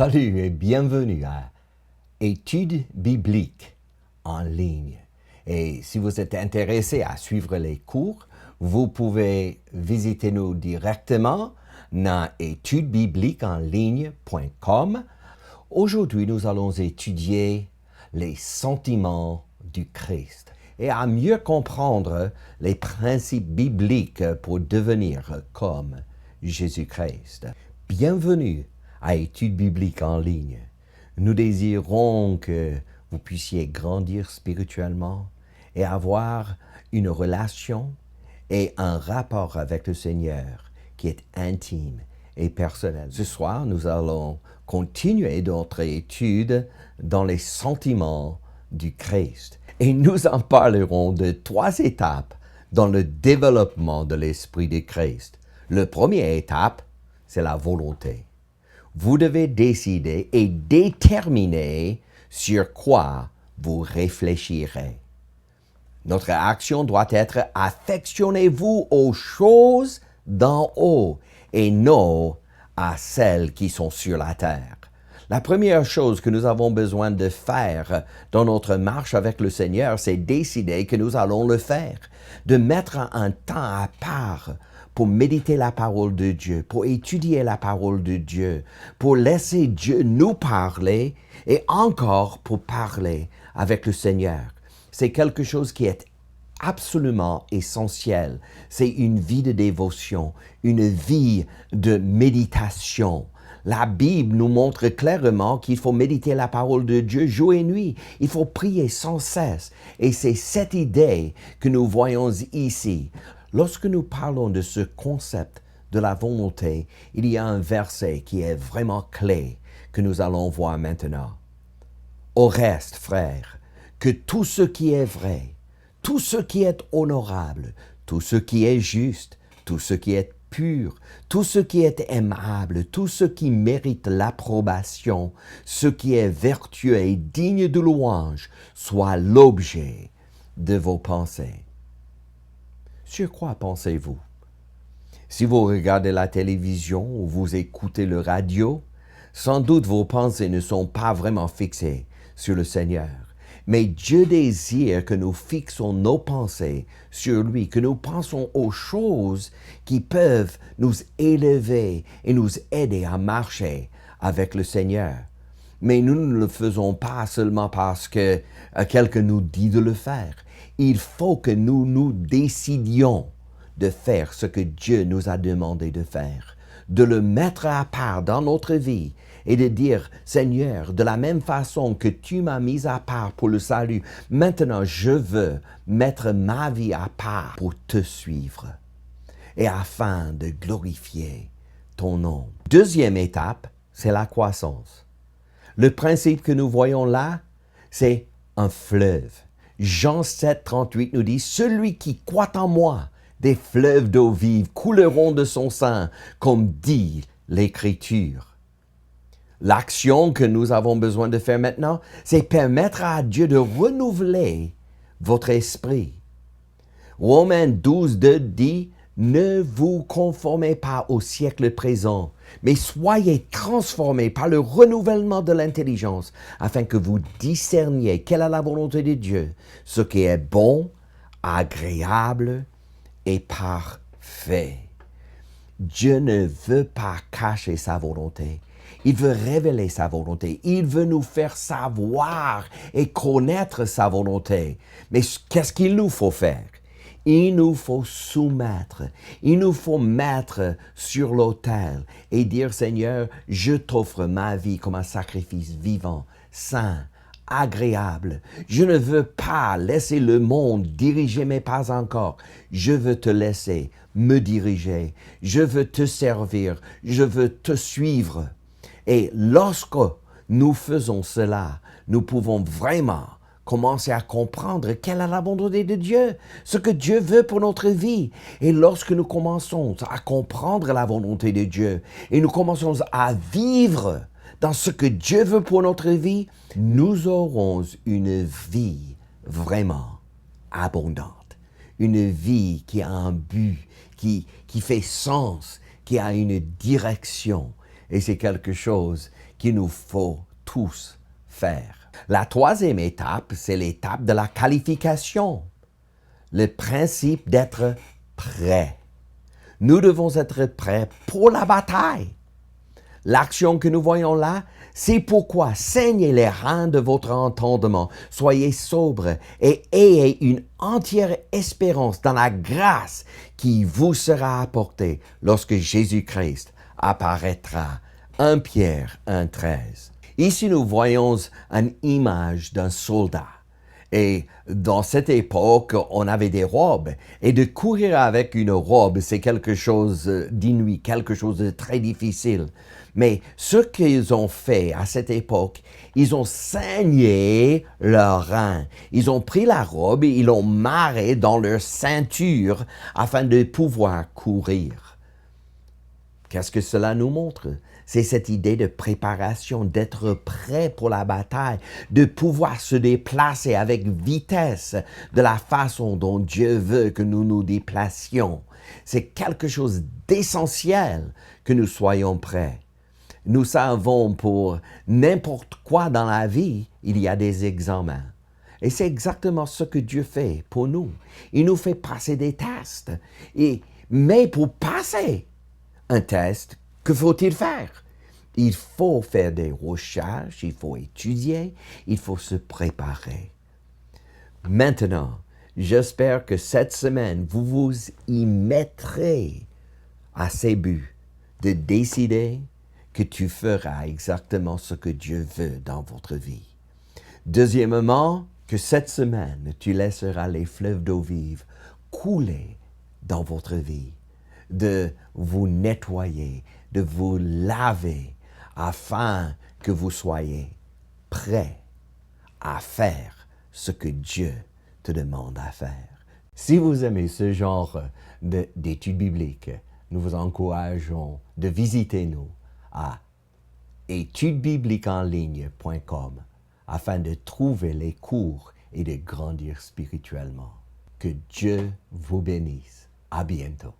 Salut et bienvenue à Études bibliques en ligne. Et si vous êtes intéressé à suivre les cours, vous pouvez visiter nous directement dans étudesbibliquesenligne.com. Aujourd'hui, nous allons étudier les sentiments du Christ et à mieux comprendre les principes bibliques pour devenir comme Jésus-Christ. Bienvenue à Études bibliques en ligne. Nous désirons que vous puissiez grandir spirituellement et avoir une relation et un rapport avec le Seigneur qui est intime et personnel. Ce soir, nous allons continuer notre étude dans les sentiments du Christ. Et nous en parlerons de 3 étapes dans le développement de l'Esprit de Christ. La première étape, c'est la volonté. Vous devez décider et déterminer sur quoi vous réfléchirez. Notre action doit être « affectionnez-vous aux choses d'en haut et non à celles qui sont sur la terre ». La première chose que nous avons besoin de faire dans notre marche avec le Seigneur, c'est décider que nous allons le faire, de mettre un temps à part pour méditer la parole de Dieu, pour étudier la parole de Dieu, pour laisser Dieu nous parler et encore pour parler avec le Seigneur. C'est quelque chose qui est absolument essentiel. C'est une vie de dévotion, une vie de méditation. La Bible nous montre clairement qu'il faut méditer la parole de Dieu jour et nuit. Il faut prier sans cesse. Et c'est cette idée que nous voyons ici. Lorsque nous parlons de ce concept de la volonté, il y a un verset qui est vraiment clé que nous allons voir maintenant. Au reste, frères, que tout ce qui est vrai, tout ce qui est honorable, tout ce qui est juste, tout ce qui est pur, tout ce qui est aimable, tout ce qui mérite l'approbation, ce qui est vertueux et digne de louange, soit l'objet de vos pensées. Sur quoi pensez-vous? Si vous regardez la télévision ou vous écoutez le radio, sans doute vos pensées ne sont pas vraiment fixées sur le Seigneur. Mais Dieu désire que nous fixons nos pensées sur lui, que nous pensons aux choses qui peuvent nous élever et nous aider à marcher avec le Seigneur. Mais nous ne le faisons pas seulement parce que quelqu'un nous dit de le faire. Il faut que nous nous décidions de faire ce que Dieu nous a demandé de faire, de le mettre à part dans notre vie et de dire, Seigneur, de la même façon que tu m'as mis à part pour le salut, maintenant je veux mettre ma vie à part pour te suivre et afin de glorifier ton nom. Deuxième étape, c'est la croissance. Le principe que nous voyons là, c'est un fleuve. Jean 7, 38 nous dit, « Celui qui croit en moi, des fleuves d'eau vive couleront de son sein, comme dit l'Écriture. » L'action que nous avons besoin de faire maintenant, c'est permettre à Dieu de renouveler votre esprit. Romains 12, 2 dit, « Ne vous conformez pas au siècle présent, mais soyez transformés par le renouvellement de l'intelligence, afin que vous discerniez quelle est la volonté de Dieu, ce qui est bon, agréable et parfait. » Dieu ne veut pas cacher sa volonté. Il veut révéler sa volonté. Il veut nous faire savoir et connaître sa volonté. Mais qu'est-ce qu'il nous faut faire? Il nous faut soumettre. Il nous faut mettre sur l'autel et dire, Seigneur, je t'offre ma vie comme un sacrifice vivant, saint, agréable. Je ne veux pas laisser le monde diriger mes pas encore. Je veux te laisser me diriger. Je veux te servir. Je veux te suivre. Et lorsque nous faisons cela, nous pouvons vraiment commencer à comprendre quelle est la volonté de Dieu, ce que Dieu veut pour notre vie. Et lorsque nous commençons à comprendre la volonté de Dieu et nous commençons à vivre dans ce que Dieu veut pour notre vie, nous aurons une vie vraiment abondante, une vie qui a un but, qui fait sens, qui a une direction. Et c'est quelque chose qu'il nous faut tous faire. La troisième étape, c'est l'étape de la qualification, le principe d'être prêt. Nous devons être prêts pour la bataille. L'action que nous voyons là, c'est pourquoi saignez les reins de votre entendement, soyez sobres et ayez une entière espérance dans la grâce qui vous sera apportée lorsque Jésus-Christ apparaîtra. 1 Pierre 1,13. Ici, nous voyons une image d'un soldat. Et dans cette époque, on avait des robes. Et de courir avec une robe, c'est quelque chose d'inouï, quelque chose de très difficile. Mais ce qu'ils ont fait à cette époque, ils ont saigné leurs reins. Ils ont pris la robe et ils l'ont marrée dans leur ceinture afin de pouvoir courir. Qu'est-ce que cela nous montre? C'est cette idée de préparation, d'être prêt pour la bataille, de pouvoir se déplacer avec vitesse de la façon dont Dieu veut que nous nous déplacions. C'est quelque chose d'essentiel que nous soyons prêts. Nous savons pour n'importe quoi dans la vie, il y a des examens. Et c'est exactement ce que Dieu fait pour nous. Il nous fait passer des tests. Mais pour passer un test, que faut-il faire? Il faut faire des recherches, il faut étudier, il faut se préparer. Maintenant, j'espère que cette semaine, vous vous y mettrez à ces buts de décider que tu feras exactement ce que Dieu veut dans votre vie. Deuxièmement, que cette semaine, tu laisseras les fleuves d'eau vive couler dans votre vie, de vous nettoyer, de vous laver, afin que vous soyez prêts à faire ce que Dieu te demande à faire. Si vous aimez ce genre d'études bibliques, nous vous encourageons de visiter nous à étudesbibliqueenligne.com afin de trouver les cours et de grandir spirituellement. Que Dieu vous bénisse. À bientôt.